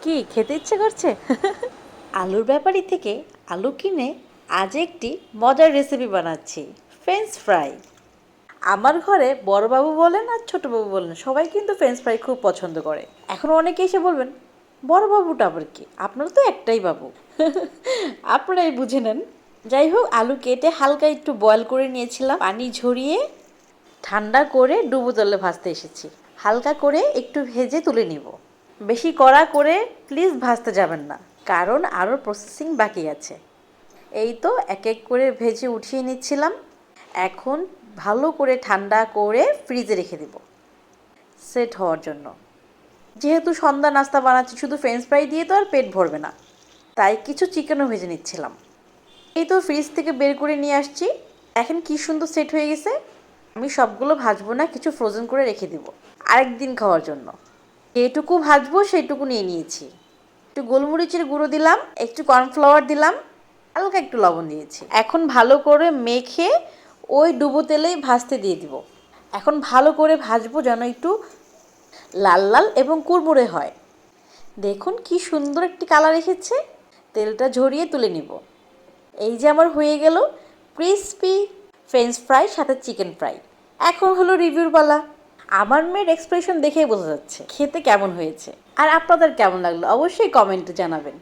কি খেতে ইচ্ছে করছে? আলুর ব্যাপারী থেকে আলু কিনে আজ একটি মজার রেসিপি বানাচ্ছি, ফ্রেঞ্চ ফ্রাই। আমার ঘরে বড়বাবু বলেন আর ছোটবাবু বলেন সবাই কিন্তু ফ্রেঞ্চ ফ্রাই খুব পছন্দ করে। এখন অনেকে এসে বলবেন বড়বাবুটা আবার কি, আপনার তো একটাই বাবু। আপনারাই বুঝে নেন। যাই হোক, আলু কেটে হালকা একটু বয়েল করে নিয়েছিলাম, পানি ঝরিয়ে ঠান্ডা করে ডুবো তেলে ভাজতে এসেছি। হালকা করে একটু ভেজে তুলে নিব। বেশি কড়া করে প্লিজ ভাজতে যাবেন না, কারণ আরও প্রসেসিং বাকি আছে। এই তো এক এক করে ভেজে উঠিয়ে নিচ্ছিলাম। এখন ভালো করে ঠান্ডা করে ফ্রিজে রেখে দেব সেট হওয়ার জন্য। যেহেতু সন্ধ্যা নাস্তা বানাচ্ছি, শুধু ফ্রেঞ্চ ফ্রাই দিয়ে তো আর পেট ভরবে না, তাই কিছু চিকেনও ভেজে নিচ্ছিলাম। এই তো ফ্রিজ থেকে বের করে নিয়ে আসছি। এখন কি সুন্দর সেট হয়ে গেছে। আমি সবগুলো ভাজবো না, কিছু ফ্রোজেন করে রেখে দেব আরেকদিন খাওয়ার জন্য। যেটুকু ভাজবো সেইটুকু নিয়ে নিয়েছি। একটু গোলমরিচের গুঁড়ো দিলাম, একটু কর্নফ্লাওয়ার দিলাম, হালকা একটু লবণ দিয়েছি। এখন ভালো করে মেখে ওই ডুবো তেলেই ভাজতে দিয়ে দিব। এখন ভালো করে ভাজবো যেন একটু লাল লাল এবং কুড়মুড়ে হয়। দেখুন কি সুন্দর একটি কালার এসেছে। তেলটা ঝরিয়ে তুলে নিব। এই যে আমার হয়ে গেল ক্রিসপি ফ্রেঞ্চ ফ্রাই সাথে চিকেন ফ্রাই। এখন হলো রিভিউর পালা। আমার মেয়ের এক্সপ্রেশন দেখেই বোঝা যাচ্ছে খেতে কেমন হয়েছে। আর আপনাদের কেমন লাগলো অবশ্যই কমেন্টে জানাবেন।